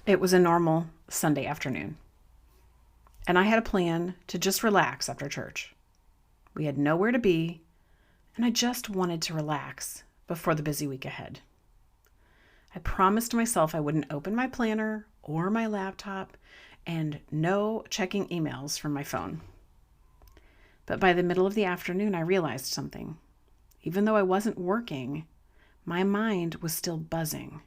It was a normal Sunday afternoon, and I had a plan to just relax after church. We had nowhere to be, and I just wanted to relax before the busy week ahead. I promised myself I wouldn't open my planner or my laptop, and no checking emails from my phone. But by the middle of the afternoon, I realized something. Even though I wasn't working, my mind was still buzzing,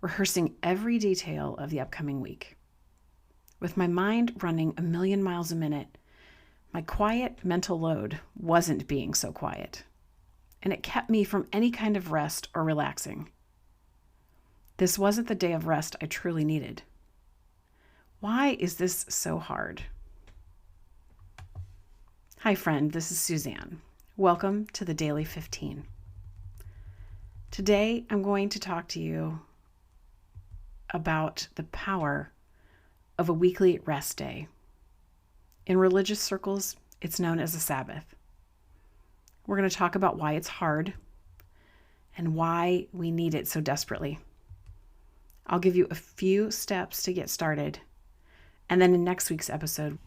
rehearsing every detail of the upcoming week. With my mind running a million miles a minute, my quiet mental load wasn't being so quiet, and it kept me from any kind of rest or relaxing. This wasn't the day of rest I truly needed. Why is this so hard? Hi, friend, this is Suzanne. Welcome to the Daily 15. Today, I'm going to talk to you about the power of a weekly rest day. In religious circles, it's known as a Sabbath. We're going to talk about why it's hard and why we need it so desperately. I'll give you a few steps to get started, and then in next week's episode,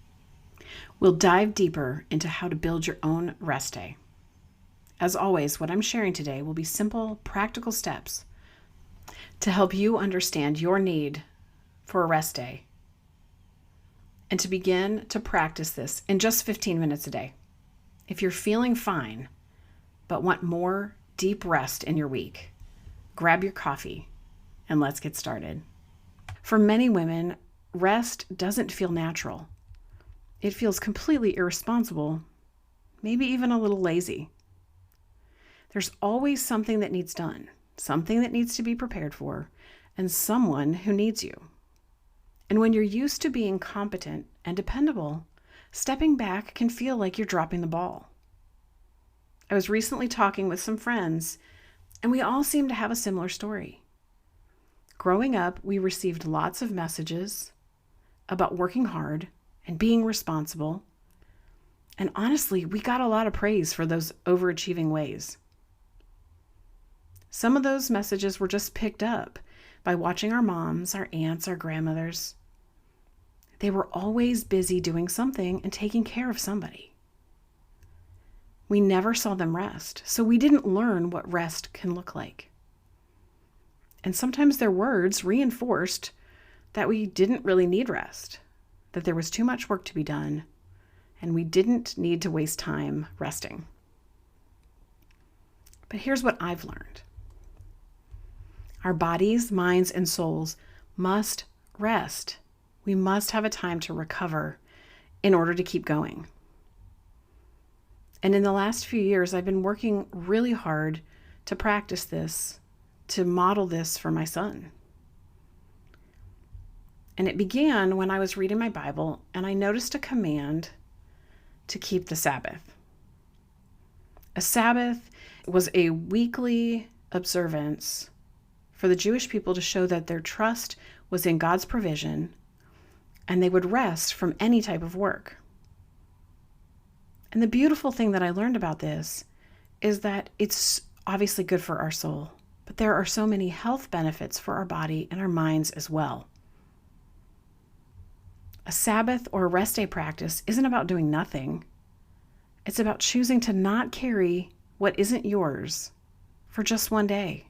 we'll dive deeper into how to build your own rest day. As always, what I'm sharing today will be simple, practical steps to help you understand your need for a rest day and to begin to practice this in just 15 minutes a day. If you're feeling fine but want more deep rest in your week, grab your coffee and let's get started. For many women, rest doesn't feel natural. It feels completely irresponsible, maybe even a little lazy. There's always something that needs done, something that needs to be prepared for, and someone who needs you. And when you're used to being competent and dependable, stepping back can feel like you're dropping the ball. I was recently talking with some friends, and we all seem to have a similar story. Growing up, we received lots of messages about working hard and being responsible. And honestly, we got a lot of praise for those overachieving ways. Some of those messages were just picked up by watching our moms, our aunts, our grandmothers. They were always busy doing something and taking care of somebody. We never saw them rest, so we didn't learn what rest can look like. And sometimes their words reinforced that we didn't really need rest, that there was too much work to be done, and we didn't need to waste time resting. But here's what I've learned. Our bodies, minds, and souls must rest. We must have a time to recover in order to keep going. And in the last few years, I've been working really hard to practice this, to model this for my son. And it began when I was reading my Bible and I noticed a command to keep the Sabbath. A Sabbath was a weekly observance for the Jewish people to show that their trust was in God's provision and they would rest from any type of work. And the beautiful thing that I learned about this is that it's obviously good for our soul, but there are so many health benefits for our body and our minds as well. A Sabbath or a rest day practice isn't about doing nothing. It's about choosing to not carry what isn't yours for just one day.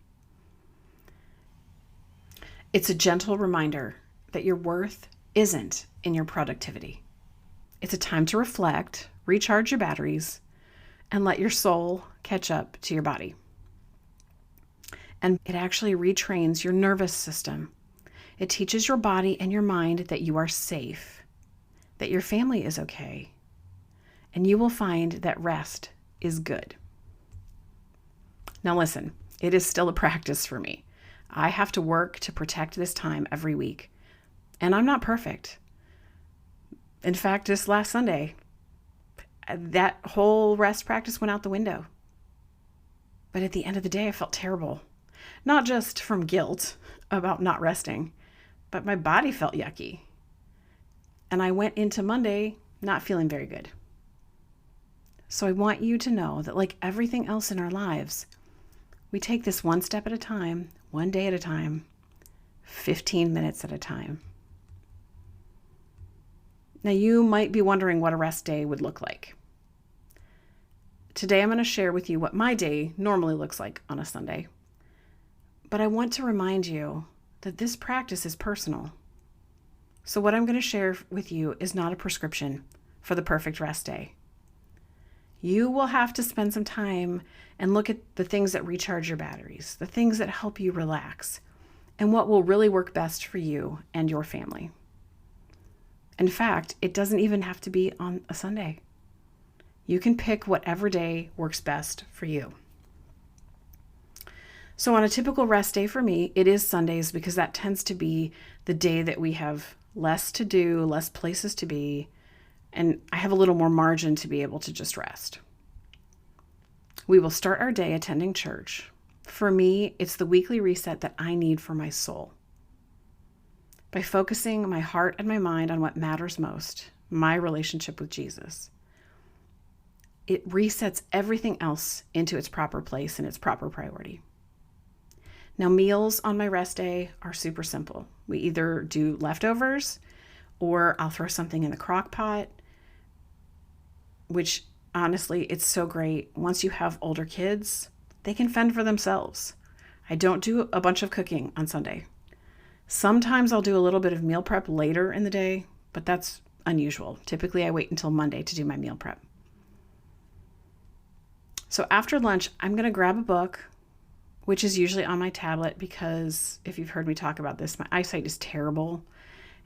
It's a gentle reminder that your worth isn't in your productivity. It's a time to reflect, recharge your batteries, and let your soul catch up to your body. And it actually retrains your nervous system. It teaches your body and your mind that you are safe, that your family is okay, and you will find that rest is good. Now listen, it is still a practice for me. I have to work to protect this time every week, and I'm not perfect. In fact, this last Sunday, that whole rest practice went out the window. But at the end of the day, I felt terrible. Not just from guilt about not resting, but my body felt yucky. And I went into Monday not feeling very good. So I want you to know that, like everything else in our lives, we take this one step at a time, one day at a time, 15 minutes at a time. Now, you might be wondering what a rest day would look like. Today, I'm going to share with you what my day normally looks like on a Sunday. But I want to remind you that this practice is personal. So what I'm going to share with you is not a prescription for the perfect rest day. You will have to spend some time and look at the things that recharge your batteries, the things that help you relax, and what will really work best for you and your family. In fact, it doesn't even have to be on a Sunday. You can pick whatever day works best for you. So on a typical rest day for me, it is Sundays because that tends to be the day that we have less to do, less places to be, and I have a little more margin to be able to just rest. We will start our day attending church. For me, it's the weekly reset that I need for my soul. By focusing my heart and my mind on what matters most, my relationship with Jesus, it resets everything else into its proper place and its proper priority. Now, meals on my rest day are super simple. We either do leftovers or I'll throw something in the crock pot, which honestly, it's so great. Once you have older kids, they can fend for themselves. I don't do a bunch of cooking on Sunday. Sometimes I'll do a little bit of meal prep later in the day, but that's unusual. Typically, I wait until Monday to do my meal prep. So after lunch, I'm going to grab a book, which is usually on my tablet because if you've heard me talk about this, my eyesight is terrible.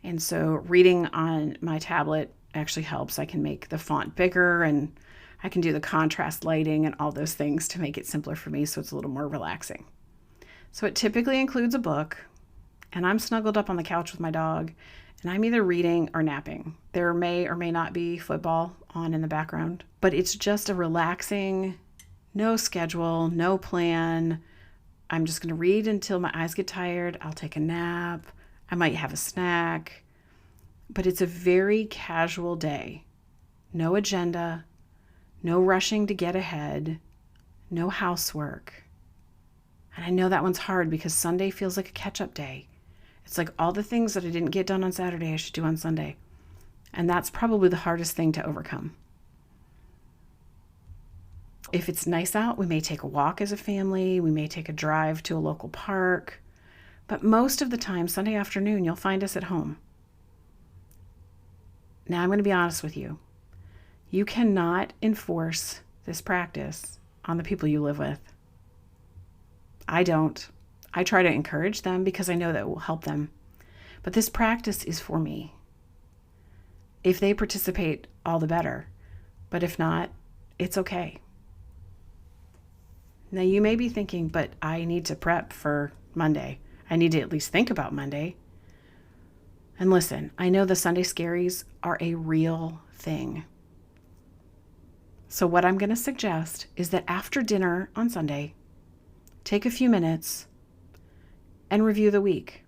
And so reading on my tablet actually helps. I can make the font bigger and I can do the contrast lighting and all those things to make it simpler for me so it's a little more relaxing. So it typically includes a book, and I'm snuggled up on the couch with my dog, and I'm either reading or napping. There may or may not be football on in the background, but it's just a relaxing, no schedule, no plan. I'm just going to read until my eyes get tired. I'll take a nap. I might have a snack, but it's a very casual day. No agenda, no rushing to get ahead, no housework. And I know that one's hard because Sunday feels like a catch-up day. It's like all the things that I didn't get done on Saturday, I should do on Sunday. And that's probably the hardest thing to overcome. If it's nice out, we may take a walk as a family. We may take a drive to a local park. But most of the time, Sunday afternoon, you'll find us at home. Now, I'm going to be honest with you. You cannot enforce this practice on the people you live with. I don't. I try to encourage them because I know that it will help them. But this practice is for me. If they participate, all the better. But if not, it's okay. Now, you may be thinking, but I need to prep for Monday. I need to at least think about Monday. And listen, I know the Sunday scaries are a real thing. So what I'm going to suggest is that after dinner on Sunday, take a few minutes and review the week.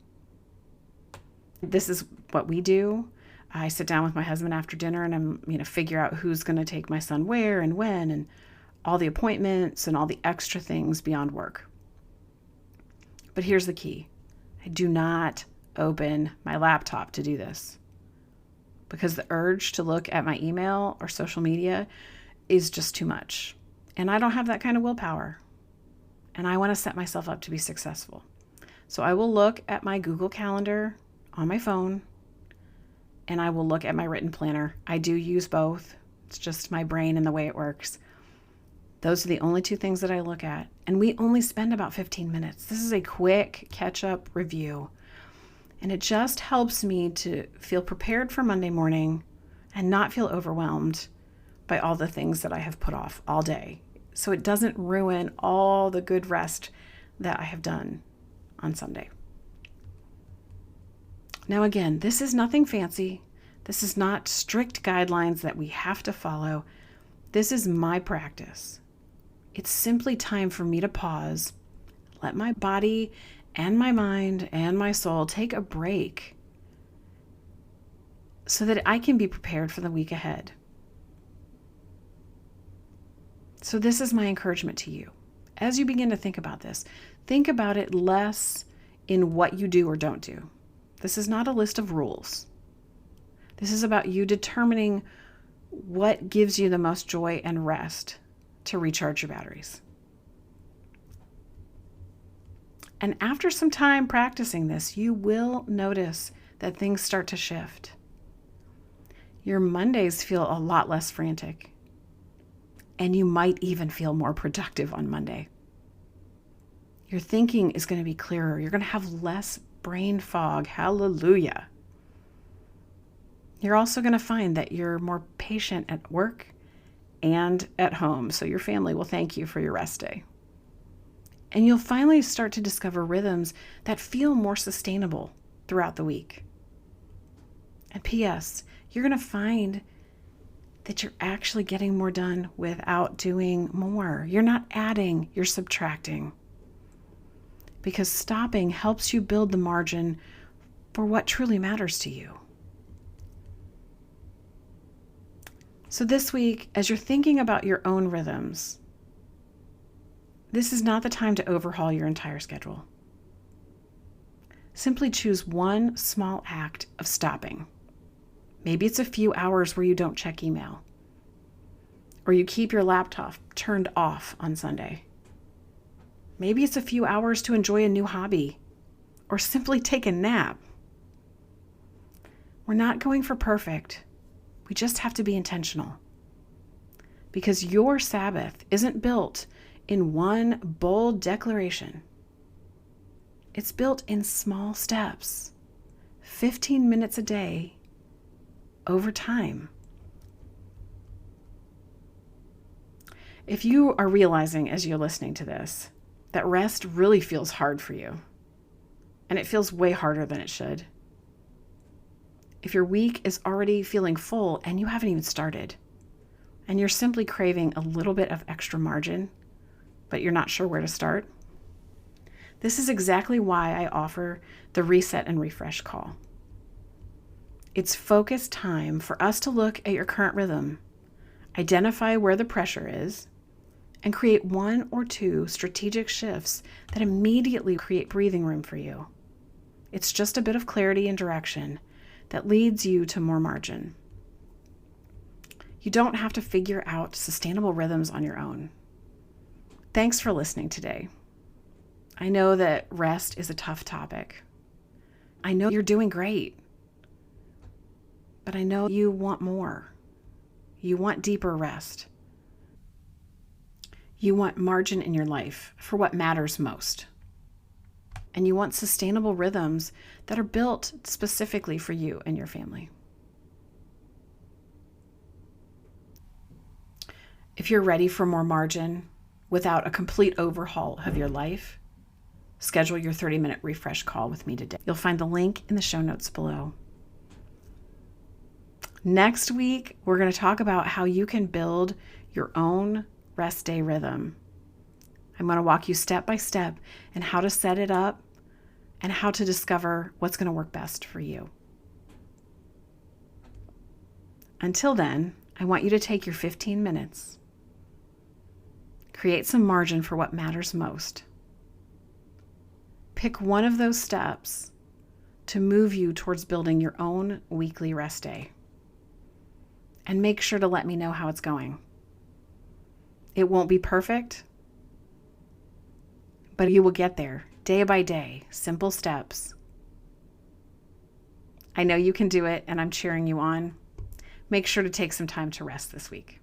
This is what we do. I sit down with my husband after dinner and I'm, figure out who's going to take my son where and when and all the appointments and all the extra things beyond work. But here's the key. I do not open my laptop to do this because the urge to look at my email or social media is just too much. And I don't have that kind of willpower. And I want to set myself up to be successful. So I will look at my Google Calendar on my phone and I will look at my written planner. I do use both. It's just my brain and the way it works. Those are the only two things that I look at. And we only spend about 15 minutes. This is a quick catch-up review. And it just helps me to feel prepared for Monday morning and not feel overwhelmed by all the things that I have put off all day. So it doesn't ruin all the good rest that I have done on Sunday. Now again, this is nothing fancy. This is not strict guidelines that we have to follow. This is my practice. It's simply time for me to pause, let my body and my mind and my soul take a break so that I can be prepared for the week ahead. So this is my encouragement to you. As you begin to think about this, think about it less in what you do or don't do. This is not a list of rules. This is about you determining what gives you the most joy and rest to recharge your batteries. And after some time practicing this, you will notice that things start to shift. Your Mondays feel a lot less frantic, and you might even feel more productive on Monday. Your thinking is going to be clearer. You're going to have less brain fog. Hallelujah. You're also going to find that you're more patient at work and at home, so your family will thank you for your rest day. And you'll finally start to discover rhythms that feel more sustainable throughout the week. And P.S., you're going to find that you're actually getting more done without doing more. You're not adding, you're subtracting. Because stopping helps you build the margin for what truly matters to you. So this week, as you're thinking about your own rhythms, this is not the time to overhaul your entire schedule. Simply choose one small act of stopping. Maybe it's a few hours where you don't check email, or you keep your laptop turned off on Sunday. Maybe it's a few hours to enjoy a new hobby, or simply take a nap. We're not going for perfect. We just have to be intentional. Because your Sabbath isn't built in one bold declaration. It's built in small steps, 15 minutes a day, over time. If you are realizing as you're listening to this that rest really feels hard for you, and it feels way harder than it should, if your week is already feeling full and you haven't even started, and you're simply craving a little bit of extra margin, but you're not sure where to start, this is exactly why I offer the Reset and Refresh call. It's focused time for us to look at your current rhythm, identify where the pressure is, and create one or two strategic shifts that immediately create breathing room for you. It's just a bit of clarity and direction that leads you to more margin. You don't have to figure out sustainable rhythms on your own. Thanks for listening today. I know that rest is a tough topic. I know you're doing great, but I know you want more. You want deeper rest. You want margin in your life for what matters most. And you want sustainable rhythms that are built specifically for you and your family. If you're ready for more margin without a complete overhaul of your life, schedule your 30-minute refresh call with me today. You'll find the link in the show notes below. Next week, we're going to talk about how you can build your own rest day rhythm. I'm going to walk you step by step in how to set it up and how to discover what's going to work best for you. Until then, I want you to take your 15 minutes, create some margin for what matters most. Pick one of those steps to move you towards building your own weekly rest day. And make sure to let me know how it's going. It won't be perfect, but you will get there day by day, simple steps. I know you can do it, and I'm cheering you on. Make sure to take some time to rest this week.